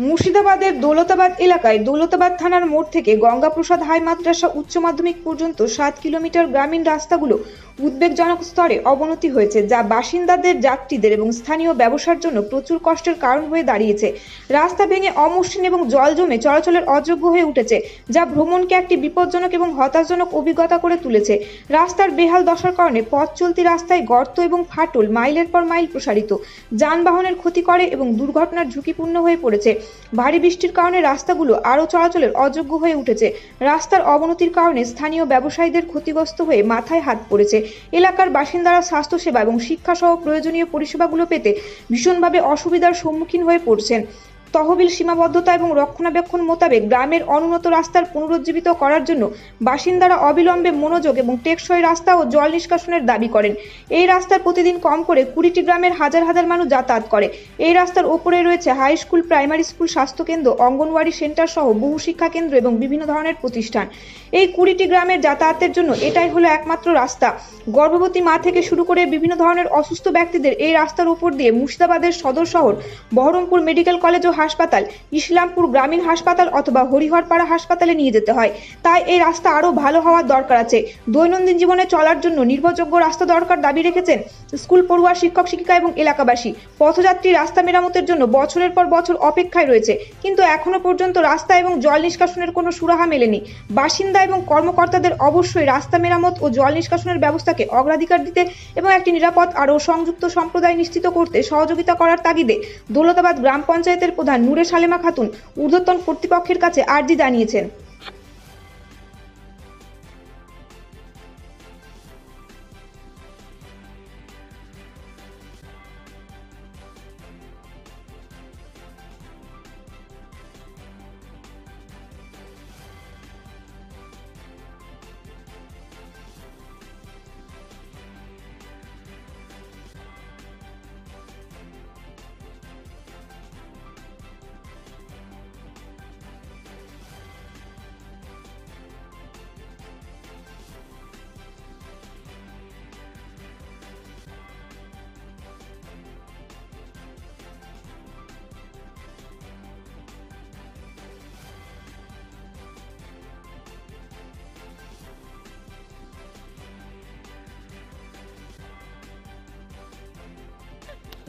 মুর্শিদাবাদের দৌলতাবাদ এলাকায় দৌলতাবাদ থানার মোড় থেকে গঙ্গাপ্রসাদ হাই মাদ্রাসা উচ্চ মাধ্যমিক পর্যন্ত 7 কিলোমিটার গ্রামীণ রাস্তাগুলো উদ্বেগজনক স্তরে অবনতি হয়েছে, যা বাসিন্দাদের, যাত্রীদের এবং স্থানীয় ব্যবসার জন্য প্রচুর কষ্টের কারণ হয়ে দাঁড়িয়েছে। রাস্তা ভেঙে অমসৃণ এবং জল জমে চলাচলের অযোগ্য হয়ে উঠেছে, যা ভ্রমণকে একটি বিপজ্জনক এবং হতাশাজনক অভিজ্ঞতা করে তুলেছে। রাস্তার বেহাল দশার কারণে পথ চলতি রাস্তায় গর্ত এবং ফাটল মাইলের পর মাইল প্রসারিত, যানবাহনের ক্ষতি করে এবং দুর্ঘটনার ঝুঁকিপূর্ণ হয়ে পড়েছে। ভারী বৃষ্টির কারণে রাস্তাগুলো আরও চলাচলের অযোগ্য হয়ে উঠেছে। রাস্তার অবনতির কারণে স্থানীয় ব্যবসায়ীদের ক্ষতিগ্রস্ত হয়ে মাথায় হাত পড়েছে। এলাকার বাসিন্দারা স্বাস্থ্যসেবা এবং শিক্ষা সহ প্রয়োজনীয় পরিষেবাগুলো পেতে ভীষণভাবে অসুবিধার সম্মুখীন হয়ে পড়ছেন। তহবিল সীমাবদ্ধতা এবং রক্ষণাবেক্ষণ মোতাবেক গ্রামের অনুন্নত রাস্তার পুনরুজ্জীবিত করার জন্য বাসিন্দারা অবিলম্বে মনোযোগ এবং টেকসই রাস্তা ও জল নিষ্কাশনের দাবি করেন। এই রাস্তার প্রতিদিন কম করে 20টি গ্রামের হাজার হাজার মানুষ যাতায়াত করে। এই রাস্তার ওপরে রয়েছে হাই স্কুল, প্রাইমারি স্কুল, স্বাস্থ্যকেন্দ্র, অঙ্গনওয়াড়ি সেন্টার সহ বহু শিক্ষা কেন্দ্র এবং বিভিন্ন ধরনের প্রতিষ্ঠান। এই 20টি গ্রামের যাতায়াতের জন্য এটাই হলো একমাত্র রাস্তা। গর্ভবতী মা থেকে শুরু করে বিভিন্ন ধরনের অসুস্থ ব্যক্তিদের এই রাস্তার উপর দিয়ে মুর্শিদাবাদের সদর শহর বহরমপুর মেডিকেল কলেজ ও হাসপাতাল, ইসলামপুর গ্রামীণ হাসপাতাল অথবা হরিহরপাড়া হাসপাতালে নিয়ে যেতে হয়। তাই এই রাস্তা আরও ভালো হওয়ার দরকার আছে। দৈনন্দিন জীবনে চলার জন্য নির্ভরযোগ্য রাস্তা দরকার দাবি রেখেছেন স্কুল পড়ুয়া, শিক্ষক শিক্ষিকা এবং এলাকাবাসী। পথযাত্রী রাস্তা মেরামতের জন্য বছরের পর বছর অপেক্ষায় রয়েছে, কিন্তু এখনো পর্যন্ত রাস্তা এবং জল নিষ্কাশনের কোনো সুরাহা মেলেনি। বাসিন্দা এবং কর্মকর্তাদের অবশ্যই রাস্তা মেরামত ও জল নিষ্কাশনের ব্যবস্থাকে অগ্রাধিকার দিতে এবং একটি নিরাপদ আরও সংযুক্ত সম্প্রদায় নিশ্চিত করতে সহযোগিতা করার তাগিদে দৌলতাবাদ গ্রাম পঞ্চায়েতের প্রধান নূরে সালেমা খাতুন ঊর্ধ্বতন কর্তৃপক্ষের কাছে আর্জি জানিয়েছেন।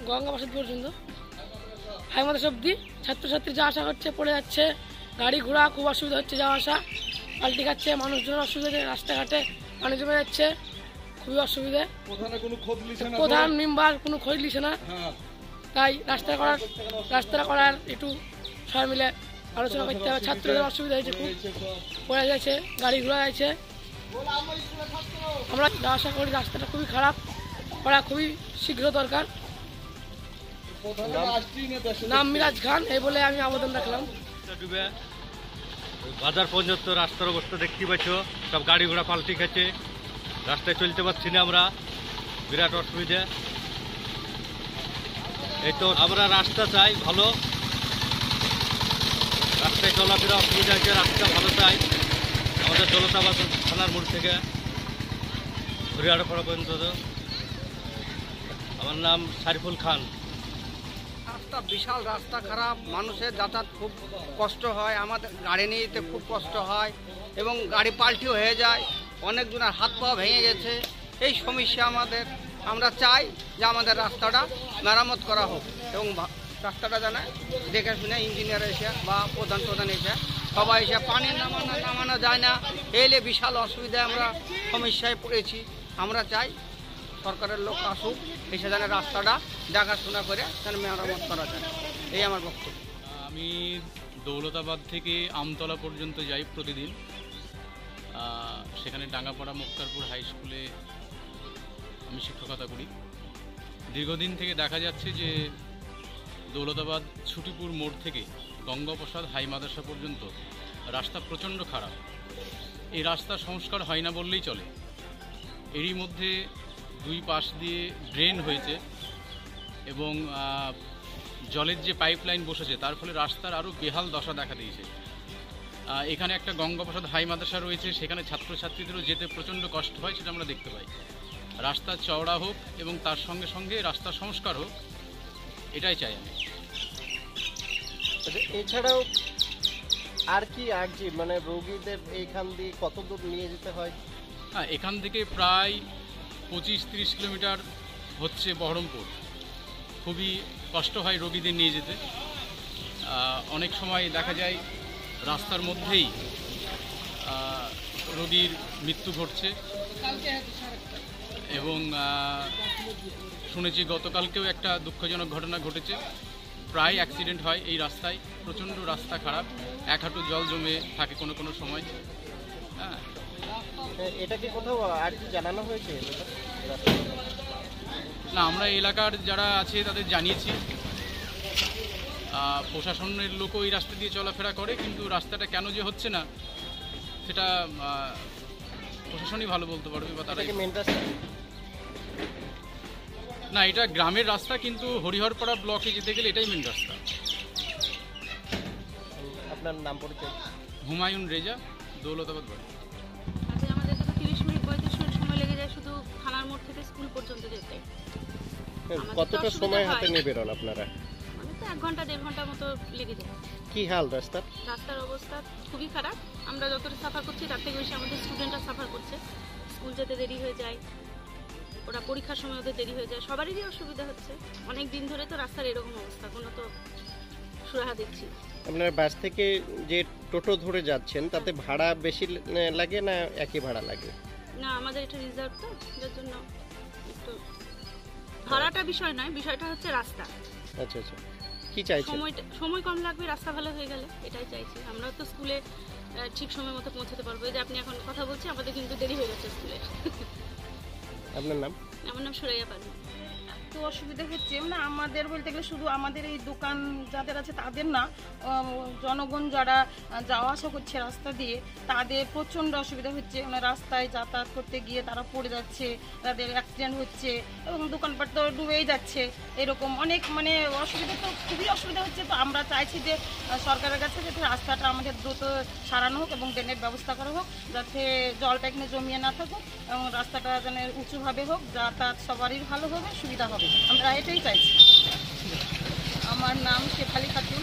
গঙ্গাপ্রসাদ পর্যন্ত হাই মাদ্রাসা অব্দি ছাত্রছাত্রী যা আসা করছে, পড়ে যাচ্ছে, গাড়ি ঘোড়া খুব অসুবিধা হচ্ছে, যাওয়া আসা পাল্টি খাচ্ছে, মানুষজনের অসুবিধা, রাস্তাঘাটে পানি জমে যাচ্ছে, খুবই অসুবিধা। প্রধান মেম্বার কোনো খোঁজ নিচ্ছে না। তাই রাস্তা করার একটু সবাই মিলে আলোচনা করতে হবে। ছাত্রদের অসুবিধা হয়েছে, খুব পড়ে যাচ্ছে, গাড়ি ঘোড়া যাচ্ছে। আমরা যা আশা করি রাস্তাটা খুবই খারাপ করা খুবই শীঘ্র দরকার। নাম মিরাজ খান, এই বলে আমি আবেদন রাখলাম। বাজার পর্যন্ত রাস্তার অবস্থা দেখতে পাচ্ছ, সব গাড়ি ঘোড়া পাল্টি খাচ্ছে, রাস্তায় চলতে পারছি না আমরা, বিরাট অসুবিধা। এই তো আমরা রাস্তা চাই ভালো, রাস্তায় চলাফেরা অসুবিধা হচ্ছে, রাস্তা ভালো চাই। আমাদের দৌলতাবাদ থানার মোড় থেকে হরিহরপাড়া পর্যন্ত। আমার নাম সারিফুল খান। রাস্তা বিশাল, রাস্তা খারাপ, মানুষের যাতায়াত খুব কষ্ট হয়, আমাদের গাড়ি নিতে খুব কষ্ট হয় এবং গাড়ি পাল্টিও হয়ে যায়, অনেকজনের হাত পা ভেঙে গেছে। এই সমস্যা আমাদের, আমরা চাই যে আমাদের রাস্তাটা মেরামত করা হোক এবং রাস্তাটা জানে দেখে শুনে ইঞ্জিনিয়ার এসে বা প্রধান এসে সবাই এসে পানি নামানো যায় না, এলে বিশাল অসুবিধায় আমরা সমস্যায় পড়েছি। আমরা চাই সরকারের লোক আসুক, এসে যেন রাস্তাটা দেখাশোনা করে যেন মেরামত করা যায়, এই আমার বক্তব্য। আমি দৌলতাবাদ থেকে আমতলা পর্যন্ত যাই প্রতিদিন। সেখানে ডাঙ্গাপাড়া মুক্তারপুর হাই স্কুলে আমি শিক্ষকতা করি। দীর্ঘদিন থেকে দেখা যাচ্ছে যে দৌলতাবাদ ছুটিপুর মোড় থেকে গঙ্গাপ্রসাদ হাই মাদ্রাসা পর্যন্ত রাস্তা প্রচণ্ড খারাপ। এই রাস্তা সংস্কার হয় না বললেই চলে। এরই মধ্যে দুই পাশ দিয়ে ড্রেন হয়েছে এবং জলের যে পাইপলাইন বসেছে তার ফলে রাস্তার আরও বেহাল দশা দেখা দিয়েছে। এখানে একটা গঙ্গাপ্রসাদ হাই মাদ্রাসা রয়েছে, সেখানে ছাত্রছাত্রীদেরও যেতে প্রচণ্ড কষ্ট হয়, সেটা আমরা দেখতে পাই। রাস্তা চওড়া হোক এবং তার সঙ্গে সঙ্গে রাস্তা সংস্কার হোক, এটাই চাই আমি। আচ্ছা, এছাড়াও আর কি যে মানে রোগীদের এইখান দিয়ে কত দূর নিয়ে যেতে হয়? হ্যাঁ, এখান থেকে প্রায় 25-30 কিলোমিটার হচ্ছে বহরমপুর। খুবই কষ্ট হয় রোগীদের নিয়ে যেতে। অনেক সময় দেখা যায় রাস্তার মধ্যেই রোগীর মৃত্যু ঘটছে এবং শুনেছি গতকালকেও একটা দুঃখজনক ঘটনা ঘটেছে। প্রায় অ্যাক্সিডেন্ট হয় এই রাস্তায়। প্রচণ্ড রাস্তা খারাপ, এক হাঁটু জল জমে থাকে কোনো কোনো সময়। হ্যাঁ, এটা কি কোথাও আর কি জানানো হয়েছে? না, আমরা এলাকার যারা আছে তাদের জানিয়েছি। প্রশাসনের লোকও এই রাস্তা দিয়ে চলাফেরা করে, কিন্তু রাস্তাটা কেন যে হচ্ছে না সেটা প্রশাসনই ভালো বলতে পারবে বা তারা। মেন রাস্তা না, এটা গ্রামের রাস্তা, কিন্তু হরিহরপাড়া ব্লকে যেতে গেলে এটাই মেন রাস্তা। আপনার নাম পরিচয়? হুমায়ুন রেজা, দৌলতাবাদ বাড়ি। আচ্ছা, আমাদের তো 30 মিনিট 35 মিনিট সময় লেগে যায় শুধু থানার মোড় থেকে স্কুল পর্যন্ত যেতে। কতটা সময় হাতে নিয়ে বেরোন আপনারা? মানে তো 1 ঘন্টা 1.5 ঘন্টার মতো লেগে যায়। কি হাল রাস্তার? রাস্তার অবস্থা খুবই খারাপ। আমরা যতটা সাফার করছি তার থেকে বেশি আমাদের স্টুডেন্টরা সাফার করছে। স্কুল যেতে দেরি হয়ে যায়, ওরা পরীক্ষার সময় ওদের দেরি হয়ে যায়, সবারই অসুবিধা হচ্ছে। অনেক দিন ধরে তো রাস্তার এরকম অবস্থা, কোনো তো সুরাহা দেখছি। আপনারা বাস থেকে যে টোটো ধরে যাচ্ছেন তাতে ভাড়া বেশি লাগে না একই ভাড়া লাগে? না, আমাদের এটা রিজার্ভ তো, যার জন্য একটু ভাড়াটা বিষয় নয়, বিষয়টা হচ্ছে রাস্তা। আচ্ছা আচ্ছা, কি চাইছেন? সময় কম লাগবে, রাস্তা ভালো হয়ে গেলে, এটাই চাইছি। আমরা তো স্কুলে ঠিক সময় মতো পৌঁছাতে পারবো। এই যে আপনি এখন কথা বলছি, আমাদের কিন্তু দেরি হয়ে যাচ্ছে স্কুলে। আপনার নাম? আমার নাম সুরাইয়া পারভিন। তো অসুবিধা হচ্ছে না আমাদের, বলতে গেলে শুধু আমাদের এই দোকান যাদের আছে তাদের না, জনগণ যারা যাওয়া আসা করছে রাস্তা দিয়ে তাদের প্রচণ্ড অসুবিধা হচ্ছে। মানে রাস্তায় যাতায়াত করতে গিয়ে তারা পড়ে যাচ্ছে, তাদের অ্যাক্সিডেন্ট হচ্ছে এবং দোকানপাট তো ডুবেই যাচ্ছে। এরকম অনেক মানে অসুবিধা, তো খুবই অসুবিধা হচ্ছে। তো আমরা চাইছি যে সরকারের কাছে যাতে রাস্তাটা আমাদের দ্রুত সারানো হোক এবং ড্রেনের ব্যবস্থা করা হোক, যাতে জলটা এখানে জমিয়ে না থাকুক এবং রাস্তাটা যেন উঁচুভাবে হোক, যাতায়াত সবারই ভালো হবে, সুবিধা হবে। আমরা এটাই চাইছি। আমার নাম শেফালি খাতুন।